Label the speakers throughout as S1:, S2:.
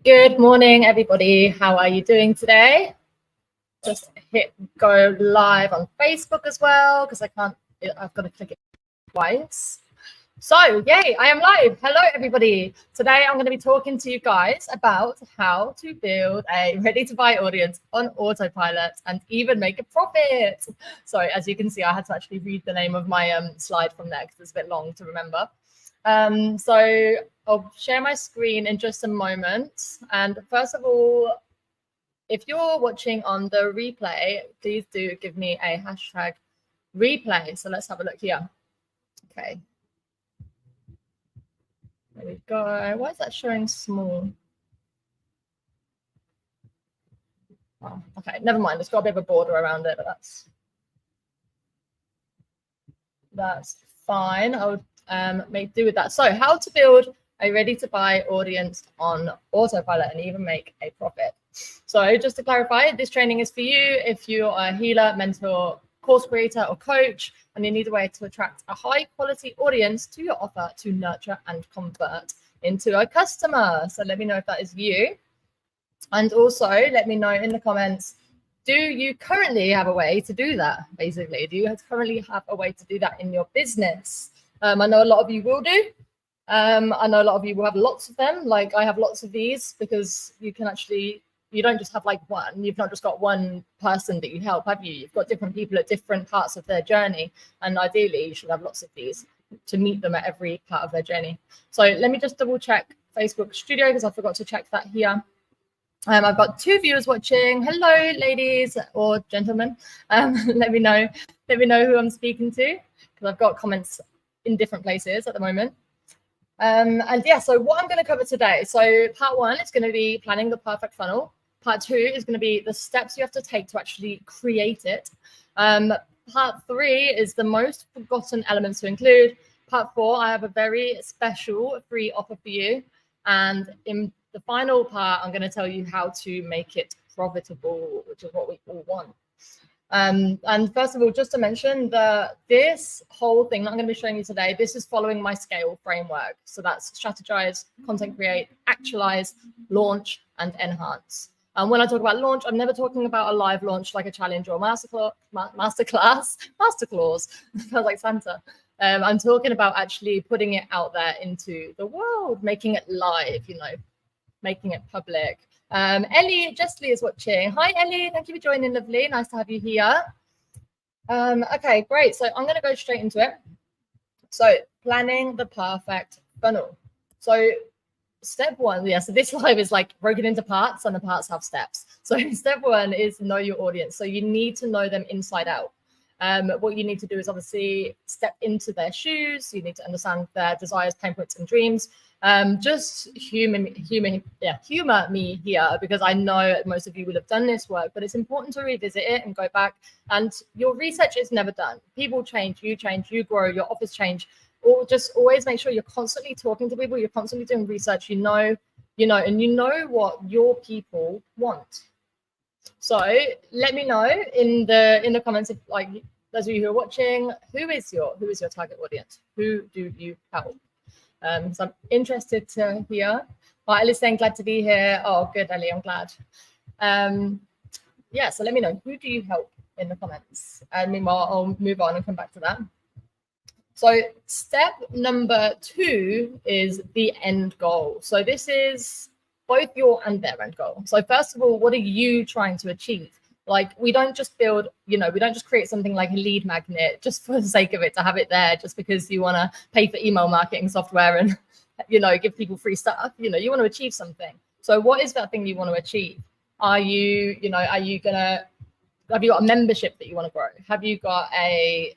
S1: Good morning, everybody. How are you doing today? Just hit go live on Facebook as well because I've got to click it twice. So, yay, I am live. Hello, everybody. Today, I'm going to be talking to you guys about how to build a ready-to-buy audience on Autopilot and even make a profit. So, as you can see, I had to actually read the name of my slide from there because it's a bit long to remember. So I'll share my screen in just a moment. And first of all, if you're watching on the replay, please do give me a hashtag replay. So let's have a look here. Okay. There we go. Why is that showing small? Oh, okay, never mind. It's got a bit of a border around it, but that's fine. I'll make do with that. So how to build a ready-to-buy audience on Autopilot and even make a profit. So just to clarify, this training is for you if you're a healer, mentor, course creator, or coach, and you need a way to attract a high-quality audience to your offer to nurture and convert into a customer. So let me know if that is you. And also let me know in the comments, do you currently have a way to do that? Basically, do you currently have a way to do that in your business? I know a lot of you will do. I know a lot of you will have lots of them. Like I have lots of these because you can actually, you don't just have like one. You've not just got one person that you help, have you? You've got different people at different parts of their journey. And ideally, you should have lots of these to meet them at every part of their journey. So let me just double check Facebook Studio because I forgot to check that here. I've got 2 viewers watching. Hello, ladies or gentlemen. Let me know who I'm speaking to because I've got comments in different places at the moment. And yeah, so what I'm going to cover today. So part 1 is going to be planning the perfect funnel. Part 2 is going to be the steps you have to take to actually create it. Part 3 is the most forgotten elements to include. Part 4, I have a very special free offer for you. And in the final part, I'm going to tell you how to make it profitable, which is what we all want. And first of all, just to mention that this whole thing that I'm going to be showing you today, this is following my scale framework. So that's strategize, content create, actualize, launch, and enhance. And when I talk about launch, I'm never talking about a live launch like a challenge or masterclass. Sounds like Santa. I'm talking about actually putting it out there into the world, making it live, making it public. Ellie Justly is watching. Hi, Ellie. Thank you for joining, lovely. Nice to have you here. Okay, great. So I'm going to go straight into it. So planning the perfect funnel. So step 1, yeah, so this live is like broken into parts and the parts have steps. So step 1 is know your audience. So you need to know them inside out. What you need to do is obviously step into their shoes. You need to understand their desires, pain points, and dreams. Just humor me here because I know most of you will have done this work, but it's important to revisit it and go back. And your research is never done. People change, you grow, your offers change. Or just always make sure you're constantly talking to people. You're constantly doing research. And you know what your people want. So let me know in the comments if like those of you who are watching, who is your target audience? Who do you help? So I'm interested to hear. Ellie's saying glad to be here. Oh, good, Ellie, I'm glad. Yeah, so let me know who do you help in the comments. And meanwhile, I'll move on and come back to that. So step number 2 is the end goal. So this is both your and their end goal. So first of all, what are you trying to achieve? Like we don't just build, we don't just create something like a lead magnet just for the sake of it, to have it there just because you want to pay for email marketing software and, give people free stuff. You want to achieve something. So what is that thing you want to achieve? Have you got a membership that you want to grow? Have you got a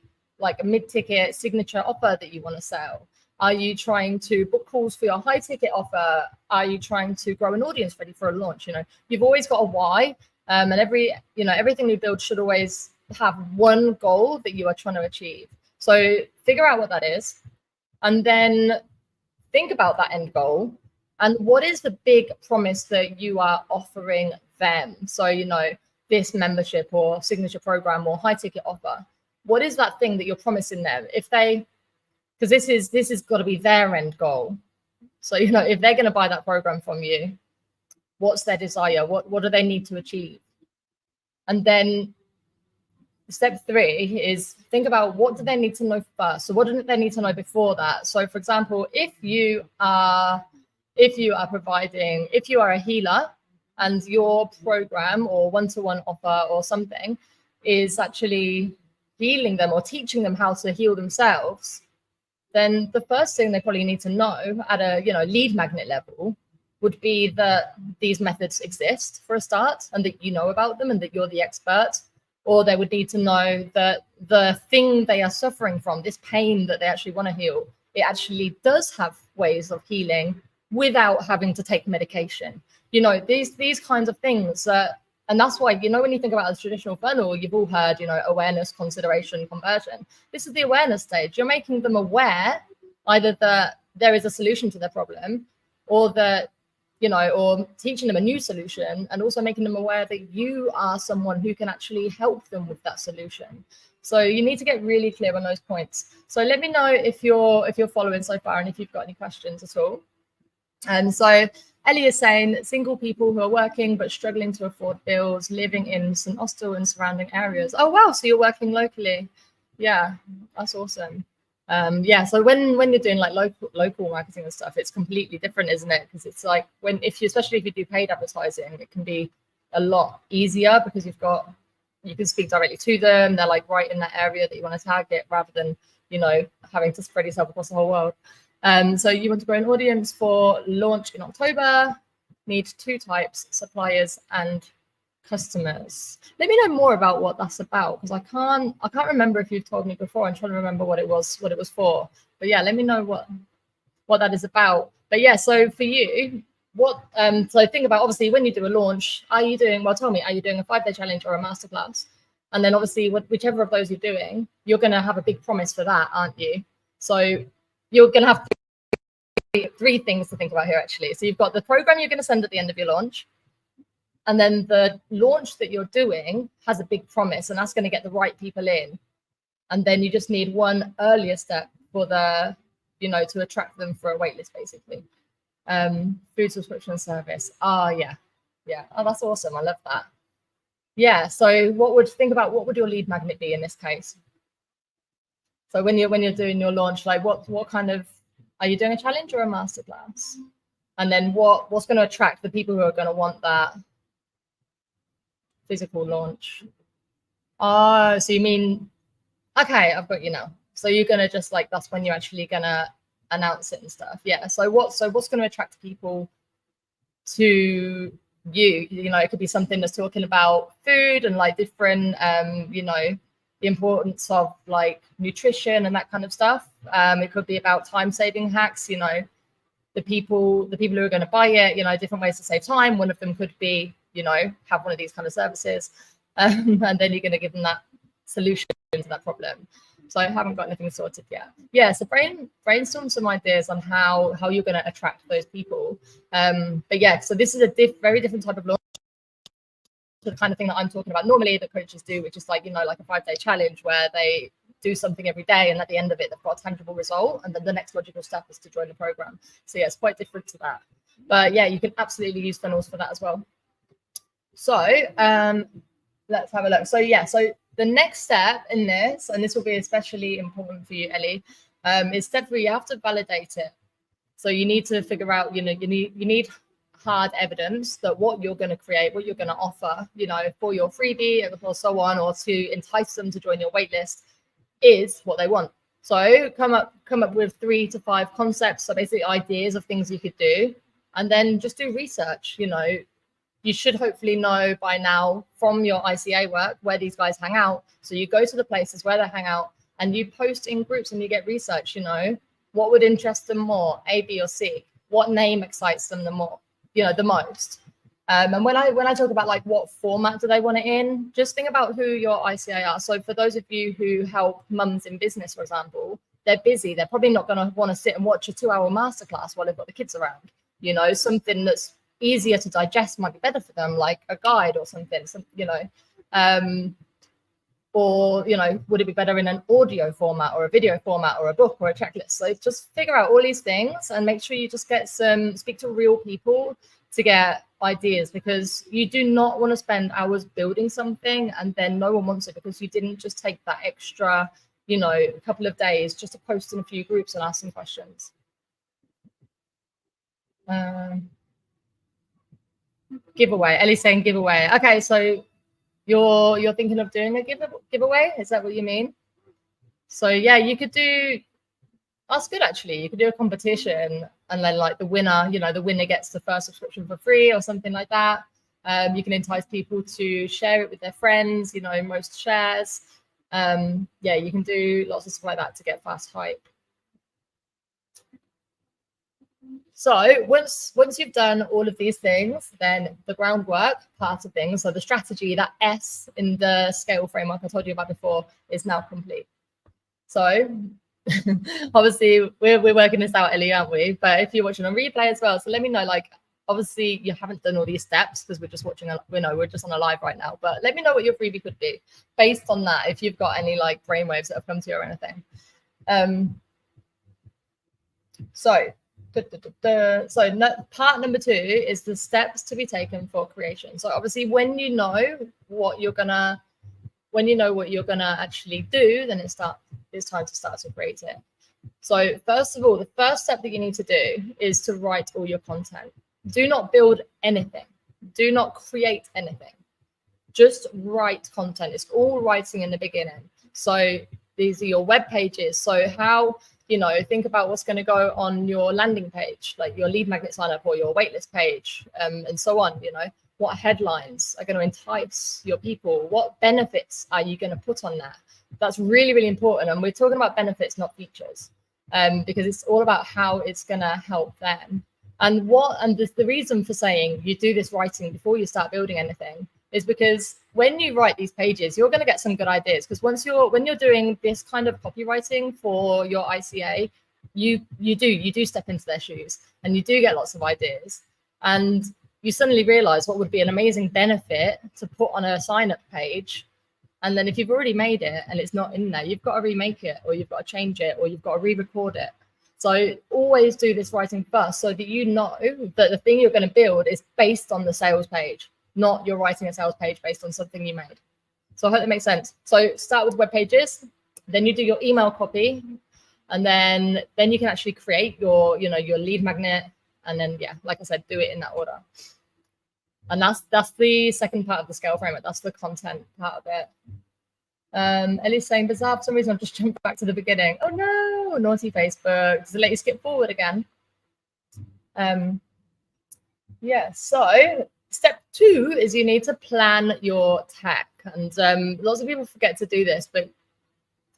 S1: mid-ticket signature offer that you want to sell? Are you trying to book calls for your high-ticket offer? Are you trying to grow an audience ready for a launch? You've always got a why, and everything we build should always have one goal that you are trying to achieve. So figure out what that is, and then think about that end goal and what is the big promise that you are offering them. So this membership or signature program or high-ticket offer. What is that thing that you're promising them? Because this is got to be their end goal. So, if they're going to buy that program from you, What's their desire? What do they need to achieve? And then step 3 is think about what do they need to know first. So what do they need to know before that? So for example, if you are a healer and your program or one-to-one offer or something is actually healing them or teaching them how to heal themselves, then the first thing they probably need to know at a lead magnet level would be that these methods exist for a start, and that you know about them and that you're the expert. Or they would need to know that the thing they are suffering from, this pain that they actually want to heal, it actually does have ways of healing without having to take medication. These kinds of things. And that's why, when you think about the traditional funnel, you've all heard, awareness, consideration, conversion. This is the awareness stage. You're making them aware either that there is a solution to their problem, or that, or teaching them a new solution, and also making them aware that you are someone who can actually help them with that solution. So you need to get really clear on those points. So let me know if you're following so far, and if you've got any questions at all. And so Ellie is saying single people who are working but struggling to afford bills, living in St Austell and surrounding areas. Oh wow, so you're working locally. Yeah, that's awesome. So when you're doing like local marketing and stuff, it's completely different, isn't it? Because it's like especially if you do paid advertising, it can be a lot easier because you can speak directly to them. They're like right in that area that you want to target, rather than having to spread yourself across the whole world. So you want to grow an audience for launch in October. Need 2 types: suppliers and customers. Let me know more about what that's about, because I can't remember if you've told me before. I'm trying to remember what it was for. But yeah, let me know what that is about. But yeah, so for you, so think about, obviously, when you do a launch, tell me, are you doing a 5-day challenge or a masterclass? And then obviously whichever of those you're doing, you're going to have a big promise for that, aren't you? So you're going to have 3 things to think about here, actually. So you've got the program you're going to send at the end of your launch. And then the launch that you're doing has a big promise, and that's going to get the right people in. And then you just need one earlier step for to attract them for a waitlist, basically. Food subscription service. Yeah. Oh, that's awesome. I love that. Yeah. So what would your lead magnet be in this case? So when you're doing your launch, like what kind of, are you doing a challenge or a masterclass? And then what's going to attract the people who are going to want that physical launch? Oh, so you mean, okay, I've got you now. So you're gonna just that's when you're actually gonna announce it and stuff. Yeah. So what's going to attract people to you? It could be something that's talking about food and different, the importance of nutrition and that kind of stuff. It could be about time-saving hacks. The people who are going to buy it. Different ways to save time. One of them could be have one of these kind of services, and then you're going to give them that solution to that problem. So I haven't got anything sorted yet. Yeah, so brainstorm some ideas on how you're going to attract those people. But yeah, so this is a very different type of launch to the kind of thing that I'm talking about normally that coaches do, which is like a 5-day challenge where they do something every day, and at the end of it they've got a tangible result, and then the next logical step is to join the program. So yeah, it's quite different to that. But yeah, you can absolutely use funnels for that as well. So let's have a look. So yeah, so the next step in this, and this will be especially important for you, Ellie, is step 3. You have to validate it. So you need to figure out, you need hard evidence that what you're going to create, what you're going to offer, for your freebie or so on, or to entice them to join your waitlist, is what they want. So come up with 3 to 5 concepts, so basically ideas of things you could do, and then just do research. You should hopefully know by now from your ICA work where these guys hang out. So you go to the places where they hang out and you post in groups and you get research, what would interest them more, A, B, or C? What name excites them the most? And when I talk about what format do they want it in, just think about who your ICA are. So for those of you who help mums in business, for example, they're busy. They're probably not going to want to sit and watch a 2-hour masterclass while they've got the kids around. Something that's easier to digest might be better for them, like a guide or something. Or would it be better in an audio format or a video format or a book or a checklist? So just figure out all these things and make sure you just speak to real people to get ideas, because you do not want to spend hours building something and then no one wants it because you didn't just take that extra, you know, couple of days just to post in a few groups and ask some questions. Giveaway. Ellie's saying giveaway. Okay, so you're thinking of doing a giveaway? Is that what you mean? So yeah, you could do. That's good actually. You could do a competition, and then like the winner, you know, the winner gets the first subscription for free or something like that. You can entice people to share it with their friends. You know, most shares. Yeah, you can do lots of stuff like that to get fast hype. So once you've done all of these things, then the groundwork part of things, so the strategy, that S in the scale framework I told you about before, is now complete. So obviously we're working this out, Ellie, aren't we? But if you're watching on replay as well, so let me know, like, obviously you haven't done all these steps because we're just watching, we're just on a live right now, but let me know what your freebie could be based on that, if you've got any like brainwaves that have come to you or anything. So part number 2 is the steps to be taken for creation. So obviously when you know what you're gonna actually do, then it's time to start to create it. So first of all, the first step that you need to do is to write all your content. Do not build anything. Do not create anything. Just write content. It's all writing in the beginning. So these are your web pages. So how, you know, think about what's going to go on your landing page, like your lead magnet sign up or your waitlist page, and so on. You know, what headlines are going to entice your people? What benefits are you going to put on that? That's really, really important. And we're talking about benefits, not features, because it's all about how it's going to help them. And the reason for saying you do this writing before you start building anything is because when you write these pages, you're going to get some good ideas. Because when you're doing this kind of copywriting for your ICA, you do step into their shoes and you do get lots of ideas. And you suddenly realize what would be an amazing benefit to put on a sign up page. And then if you've already made it and it's not in there, you've got to remake it, or you've got to change it, or you've got to re-record it. So always do this writing first, so that you know that the thing you're going to build is based on the sales page, not you're writing a sales page based on something you made. So I hope that makes sense. So start with web pages, then you do your email copy, and then you can actually create your lead magnet, and then, yeah, like I said, do it in that order. And that's the second part of the scale framework. That's the content part of it. Ellie's saying, bizarre, for some reason I've just jumped back to the beginning. Oh no, naughty Facebook. Does it let you skip forward again? Yeah, so step 2 is you need to plan your tech. And lots of people forget to do this, but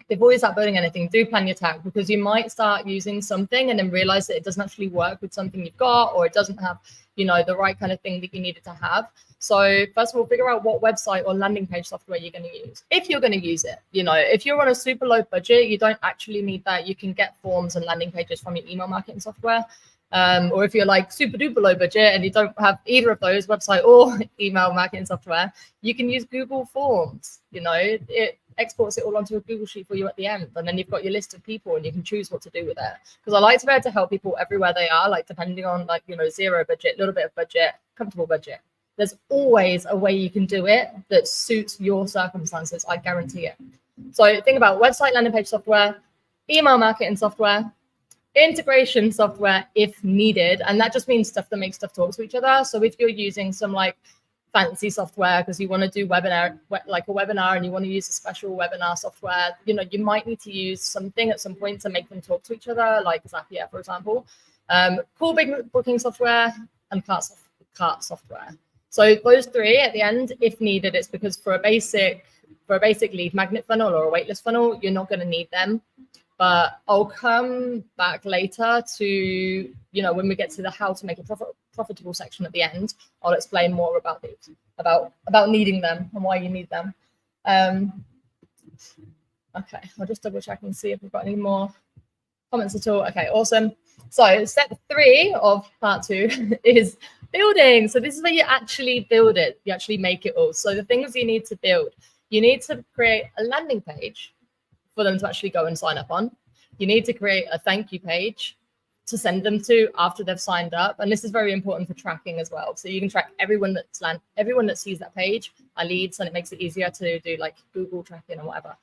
S1: before you start building anything, do plan your tech, because you might start using something and then realize that it doesn't actually work with something you've got, or it doesn't have, you know, the right kind of thing that you needed to have. So first of all, figure out what website or landing page software you're going to use, if you're going to use it. You know, if you're on a super low budget, you don't actually need that. You can get forms and landing pages from your email marketing software. Or if you're like super duper low budget and you don't have either of those, website or email marketing software, you can use Google Forms. You know, it exports it all onto a Google Sheet for you at the end, and then you've got your list of people and you can choose what to do with it. Because I like to be able to help people everywhere they are, like depending on, like, you know, zero budget, little bit of budget, comfortable budget. There's always a way you can do it that suits your circumstances, I guarantee it. So think about website, landing page software, email marketing software, integration software if needed. And that just means stuff that makes stuff talk to each other. So if you're using some like fancy software because you want to do webinar, like a webinar, and you want to use a special webinar software, you know, you might need to use something at some point to make them talk to each other, like Zapier, for example. Cool big booking software and cart software. So those 3 at the end, if needed, it's because for a basic lead magnet funnel or a waitlist funnel, you're not going to need them. But I'll come back later to, you know, when we get to the how to make a profitable section at the end, I'll explain more about these, about needing them and why you need them. Okay, I'll just double check and see if we've got any more comments at all. Okay, awesome. So step 3 of part 2 is building. So this is where you actually build it. You actually make it all. So the things you need to build, you need to create a landing page for them to actually go and sign up on. You need to create a thank you page to send them to after they've signed up. And this is very important for tracking as well. So you can track everyone that sees that page are leads, and it makes it easier to do like Google tracking or whatever.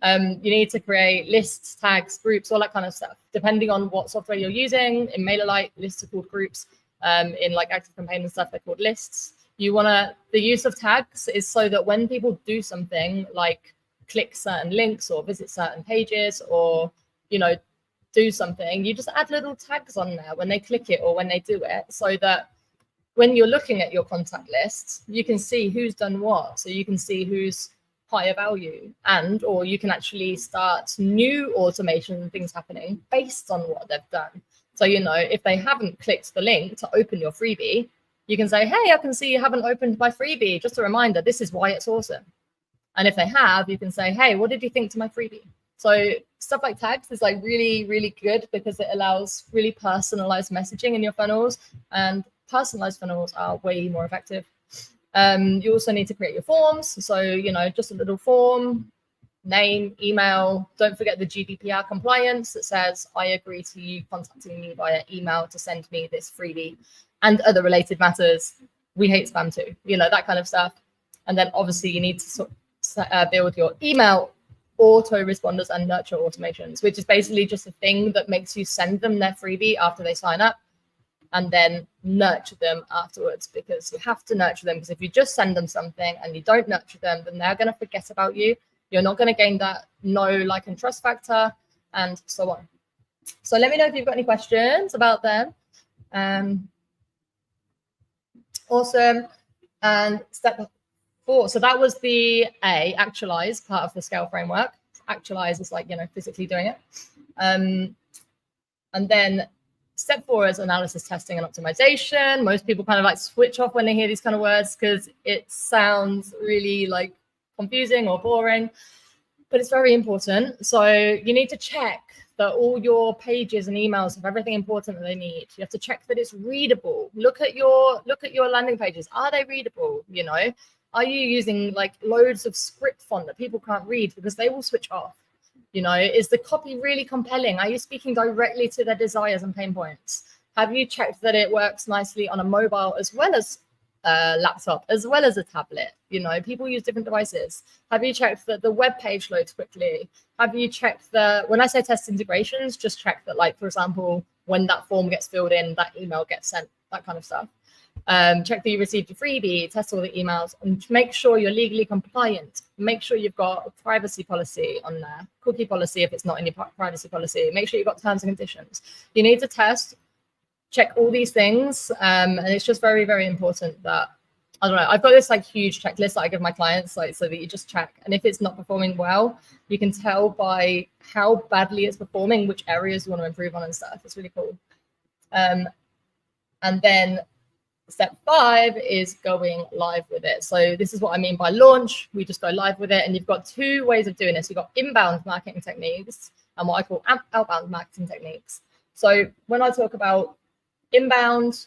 S1: You need to create lists, tags, groups, all that kind of stuff. Depending on what software you're using, in MailerLite, lists are called groups. In like ActiveCampaign and stuff, they're called lists. The use of tags is so that when people do something like click certain links or visit certain pages or, do something, you just add little tags on there when they click it or when they do it, so that when you're looking at your contact list, you can see who's done what. So you can see who's higher value, or you can actually start new automation and things happening based on what they've done. So, if they haven't clicked the link to open your freebie, you can say, hey, I can see you haven't opened my freebie. Just a reminder, this is why it's awesome. And if they have, you can say, hey, what did you think to my freebie? So stuff like tags is like really, really good because it allows really personalized messaging in your funnels, and personalized funnels are way more effective. You also need to create your forms. So, just a little form, name, email. Don't forget the GDPR compliance that says, I agree to you contacting me via email to send me this freebie and other related matters. We hate spam too, that kind of stuff. And then obviously you need to build your email autoresponders and nurture automations, which is basically just a thing that makes you send them their freebie after they sign up, and then nurture them afterwards, because you have to nurture them, because if you just send them something and you don't nurture them, then they're going to forget about you. You're not going to gain that know, like, and trust factor, and so on. So let me know if you've got any questions about them. Awesome. And step 4. So that was the actualize part of the scale framework. Actualize is like, physically doing it. And then step 4 is analysis, testing, and optimization. Most people kind of like switch off when they hear these kind of words because it sounds really like confusing or boring, but it's very important. So you need to check that all your pages and emails have everything important that they need. You have to check that it's readable. Look at your landing pages. Are they readable? Are you using like loads of script font that people can't read because they will switch off? Is the copy really compelling? Are you speaking directly to their desires and pain points? Have you checked that it works nicely on a mobile as well as a laptop, as well as a tablet? People use different devices. Have you checked that the web page loads quickly? Have you checked that, when I say test integrations, just check that, like, for example, when that form gets filled in, that email gets sent, that kind of stuff. Check that you received your freebie, test all the emails, and make sure you're legally compliant. Make sure you've got a privacy policy on there, cookie policy if it's not in your privacy policy. Make sure you've got terms and conditions. You need to test, check all these things, and it's just very, very important that, I don't know, I've got this like huge checklist that I give my clients, like, so that you just check. And if it's not performing well, you can tell by how badly it's performing, which areas you want to improve on and stuff. It's really cool. And then step 5 is going live with it. So this is what I mean by launch. We just go live with it. And you've got 2 ways of doing this. You've got inbound marketing techniques and what I call outbound marketing techniques. So when I talk about inbound,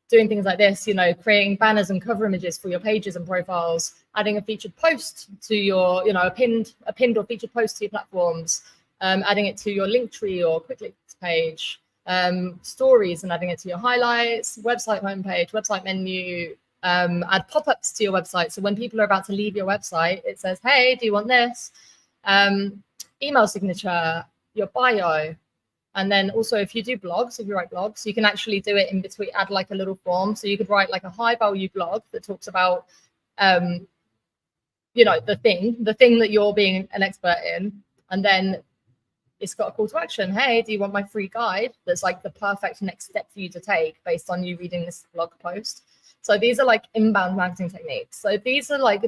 S1: doing things like this, creating banners and cover images for your pages and profiles, adding a featured post to your, a pinned or featured post to your platforms, adding it to your link tree or quick links page, stories and adding it to your highlights, website homepage, website menu, add pop-ups to your website. So when people are about to leave your website, it says, hey, do you want this? Email signature, your bio. And then also if you do blogs, if you write blogs, you can actually do it in between, add like a little form. So you could write like a high value blog that talks about, the thing that you're being an expert in. And then it's got a call to action. Hey, do you want my free guide? That's like the perfect next step for you to take based on you reading this blog post. So these are like inbound marketing techniques. So these are like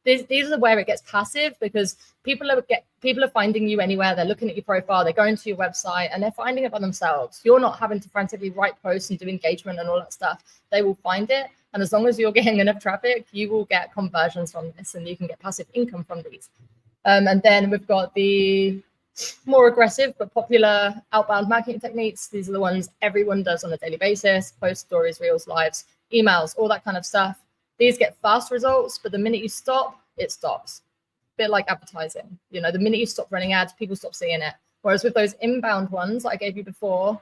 S1: these are where it gets passive, because people are finding you anywhere. They're looking at your profile, they're going to your website, and they're finding it by themselves. You're not having to frantically write posts and do engagement and all that stuff. They will find it. And as long as you're getting enough traffic, you will get conversions from this, and you can get passive income from these. And then we've got the more aggressive but popular outbound marketing techniques. These are the ones everyone does on a daily basis: posts, stories, reels, lives, emails, all that kind of stuff. These get fast results, but the minute you stop, it stops. A bit like advertising. The minute you stop running ads, people stop seeing it. Whereas with those inbound ones that I gave you before,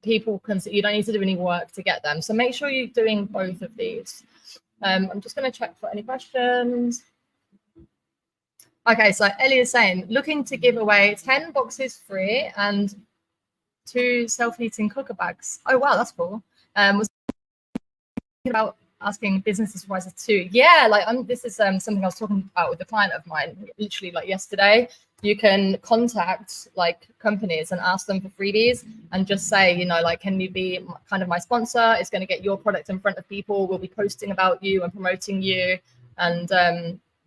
S1: people can, you don't need to do any work to get them. So make sure you're doing both of these. I'm just going to check for any questions. Okay, so Ellie is saying, looking to give away 10 boxes free and 2 self-heating cooker bags. Oh, wow, that's cool. Was thinking about asking business supervisors too. Yeah, like this is something I was talking about with a client of mine, literally like yesterday. You can contact like companies and ask them for freebies and just say, you know, like, can you be kind of my sponsor? It's going to get your product in front of people. We'll be posting about you and promoting you. And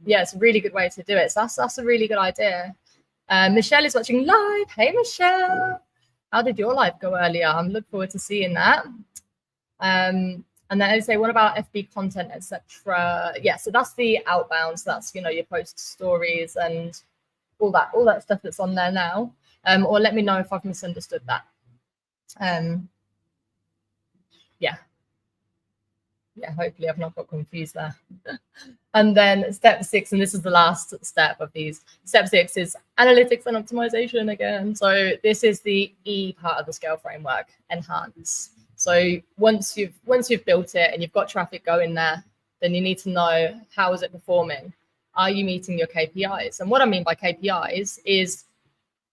S1: yeah, it's a really good way to do it. So that's a really good idea. Michelle is watching live. Hey, Michelle. How did your live go earlier? I'm looking forward to seeing that. And then I say, what about FB content, etc.? Yeah, so that's the outbound. So that's, you know, your post stories and all that stuff that's on there now. Or let me know if I've misunderstood that. Yeah, hopefully I've not got confused there. And then step 6, and this is the last step of these. Step 6 is analytics and optimization again. So this is the E part of the scale framework, enhance. So once you've built it and you've got traffic going there, then you need to know, how is it performing? Are you meeting your KPIs? And what I mean by KPIs is,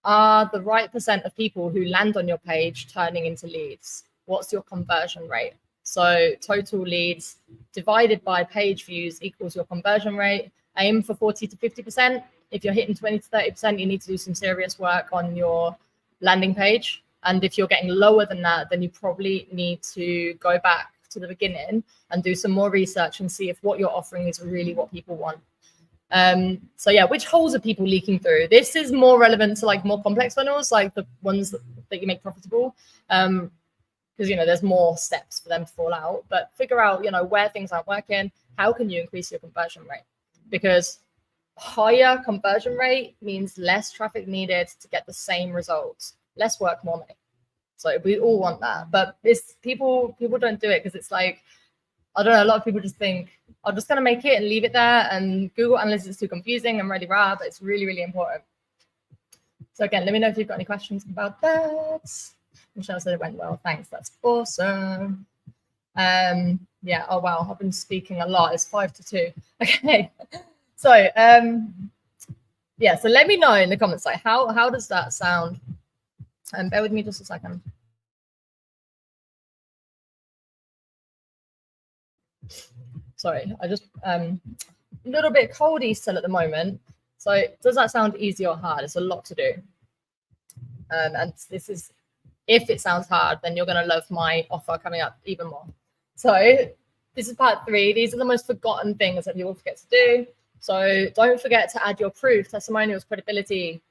S1: are the right percent of people who land on your page turning into leads? What's your conversion rate? So total leads divided by page views equals your conversion rate. Aim for 40 to 50%. If you're hitting 20 to 30%, you need to do some serious work on your landing page. And if you're getting lower than that, then you probably need to go back to the beginning and do some more research and see if what you're offering is really what people want. So yeah, which holes are people leaking through? This is more relevant to like more complex funnels, like the ones that you make profitable. Because, you know, there's more steps for them to fall out, but figure out, you know, where things aren't working. How can you increase your conversion rate? Because higher conversion rate means less traffic needed to get the same results. Less work, more money. So we all want that, but it's people don't do it because it's like, I don't know, a lot of people just think, I'm just going to make it and leave it there, and Google Analytics is too confusing and really rare, but it's really, really important. So again, let me know if you've got any questions about that. Michelle said it went well. Thanks. That's awesome. Yeah. Oh, wow. I've been speaking a lot. It's 5 to 2. Okay. So, yeah. So let me know in the comments, like, how does that sound? Bear with me just a second. Sorry, I just a little bit coldy still at the moment. So does that sound easy or hard? It's a lot to do. And this is, if it sounds hard, then you're going to love my offer coming up even more. So this is part 3. These are the most forgotten things that people forget to do. So don't forget to add your proof, testimonials, credibility.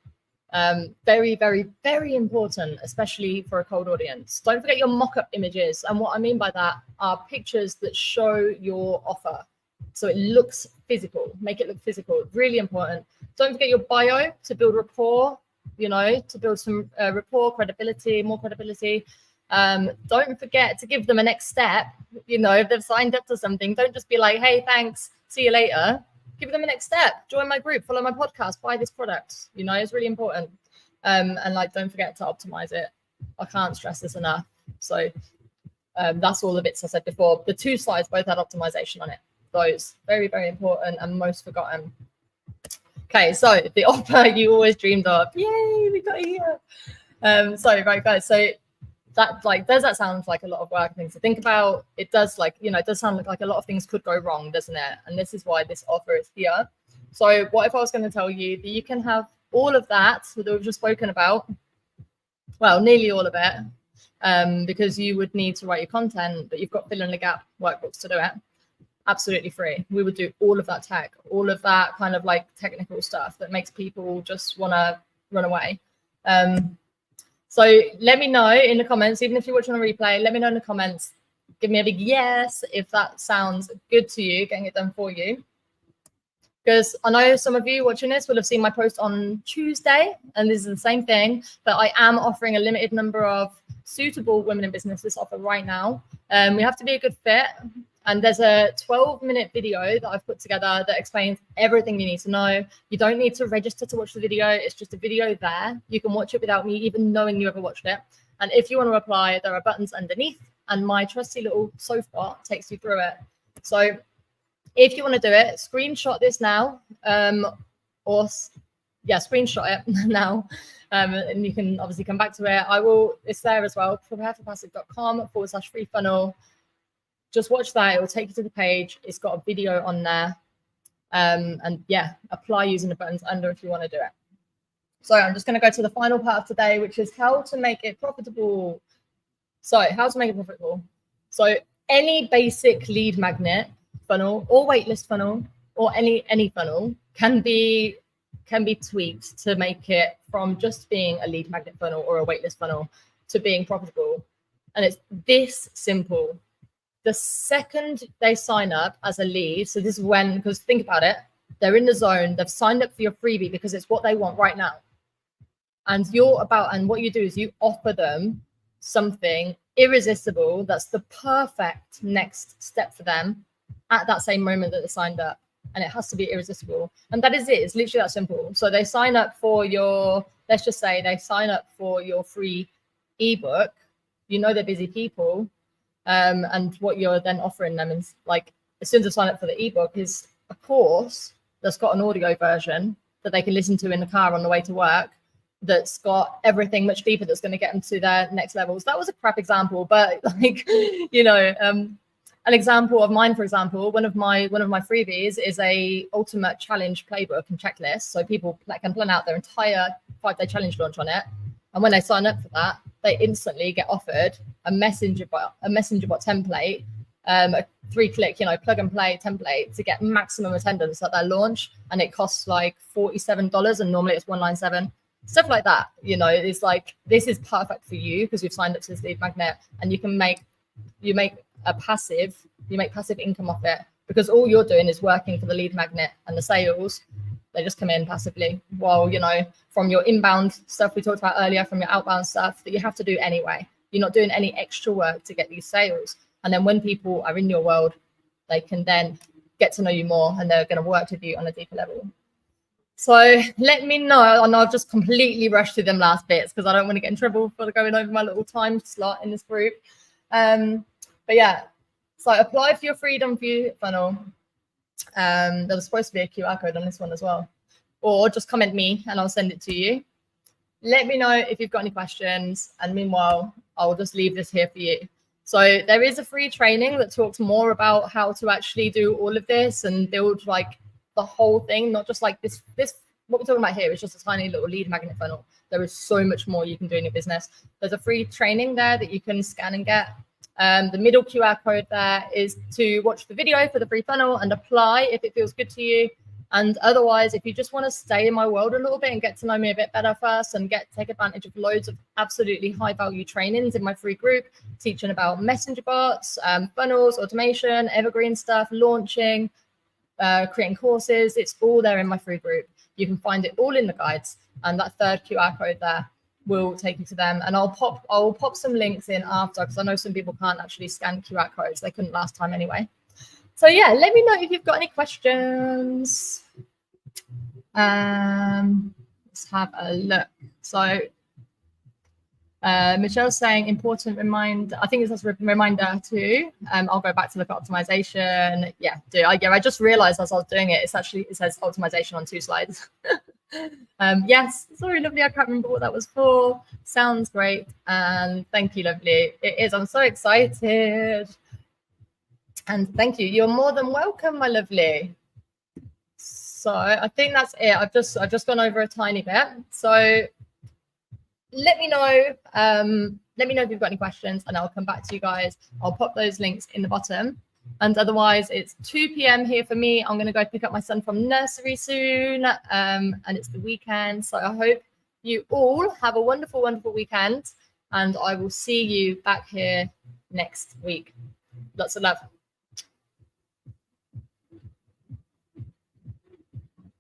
S1: Very, very, very important, especially for a cold audience. Don't forget your mock-up images. And what I mean by that are pictures that show your offer. So it looks physical. Make it look physical. Really important. Don't forget your bio to build rapport, you know, to build some rapport, credibility, more credibility. Don't forget to give them a next step. You know, if they've signed up to something, don't just be like, hey, thanks, see you later. Give them a next step. Join my group, follow my podcast, buy this product. You know, it's really important. And like, don't forget to optimize it. I can't stress this enough. So that's all the bits I said before. The 2 slides both had optimization on it. Those very, very important and most forgotten. Okay, so the offer you always dreamed of. Yay, we got it here. So right, guys. So that, like, does that sound like a lot of work, things to think about? It does, like, you know, it does sound like a lot of things could go wrong, doesn't it? And this is why this offer is here. So what if I was going to tell you that you can have all of that we've just spoken about, well, nearly all of it, because you would need to write your content, but you've got fill in the gap workbooks to do it. Absolutely free. We would do all of that tech, all of that kind of like technical stuff that makes people just want to run away. So let me know in the comments, even if you're watching a replay, let me know in the comments. Give me a big yes if that sounds good to you, getting it done for you. Because I know some of you watching this will have seen my post on Tuesday, and this is the same thing, but I am offering a limited number of suitable women in business this offer right now. We have to be a good fit. And there's a 12-minute video that I've put together that explains everything you need to know. You don't need to register to watch the video. It's just a video there. You can watch it without me even knowing you ever watched it. And if you want to apply, there are buttons underneath, and my trusty little sofa takes you through it. So if you want to do it, screenshot this now, screenshot it now. And you can obviously come back to it. It's there as well, prepareforpassive.com/free funnel. Just watch that. It will take you to the page. It's got a video on there. And yeah, apply using the buttons under if you want to do it. So I'm just going to go to the final part of today, which is how to make it profitable. So how to make it profitable. So any basic lead magnet funnel or waitlist funnel or any funnel can be tweaked to make it from just being a lead magnet funnel or a waitlist funnel to being profitable. And it's this simple. The second they sign up as a lead, so this is when, because think about it, they're in the zone, they've signed up for your freebie because it's what they want right now. And what you do is you offer them something irresistible that's the perfect next step for them at that same moment that they signed up. And it has to be irresistible. And that is it. It's literally that simple. So they sign up for let's just say they sign up for your free ebook. You know they're busy people. And what you're then offering them is, like, as soon as they sign up for the ebook, is a course that's got an audio version that they can listen to in the car on the way to work, that's got everything much deeper, that's going to get them to their next levels. That was a crap example, but like, an example of mine, for example, one of my freebies is a ultimate challenge playbook and checklist. So people can plan out their entire 5-day challenge launch on it. And when they sign up for that, they instantly get offered a messenger bot template, a 3-click, plug and play template to get maximum attendance at their launch. And it costs like $47, and normally it's $197. Stuff like that. It's like, this is perfect for you because you've signed up to this lead magnet, and you make passive income off it, because all you're doing is working for the lead magnet, and the sales, they just come in passively. While, from your inbound stuff we talked about earlier, from your outbound stuff that you have to do anyway, you're not doing any extra work to get these sales. And then when people are in your world, they can then get to know you more, and they're going to work with you on a deeper level. So let me know, and I've just completely rushed through them last bits because I don't want to get in trouble for going over my little time slot in this group. But yeah, so apply for your Freedom View funnel. There's supposed to be a QR code on this one as well. Or just comment me and I'll send it to you. Let me know if you've got any questions. And meanwhile, I'll just leave this here for you. So there is a free training that talks more about how to actually do all of this and build like the whole thing, not just like this what we're talking about here is just a tiny little lead magnet funnel. There is so much more you can do in your business. There's a free training there that you can scan and get. The middle QR code there is to watch the video for the free funnel and apply if it feels good to you. And otherwise, if you just want to stay in my world a little bit and get to know me a bit better first and take advantage of loads of absolutely high value trainings in my free group, teaching about messenger bots, funnels, automation, evergreen stuff, launching, creating courses, it's all there in my free group. You can find it all in the guides, and that third QR code there will take you to them. And I'll pop some links in after, because I know some people can't actually scan QR codes. They couldn't last time anyway. So yeah, let me know if you've got any questions. Let's have a look. So Michelle's saying important reminder. I think it's a reminder too. I'll go back to look at optimization. Yeah, I just realized as I was doing it, it says optimization on 2 slides. Yes, sorry, lovely. I can't remember what that was for. Sounds great. And thank you, lovely. It is. I'm so excited. And thank you. You're more than welcome, my lovely. So I think that's it. I've just gone over a tiny bit. So let me know. Let me know if you've got any questions, and I'll come back to you guys. I'll pop those links in the bottom. And otherwise, it's 2 p.m. here for me. I'm going to go pick up my son from nursery soon. And it's the weekend. So I hope you all have a wonderful, wonderful weekend. And I will see you back here next week. Lots of love.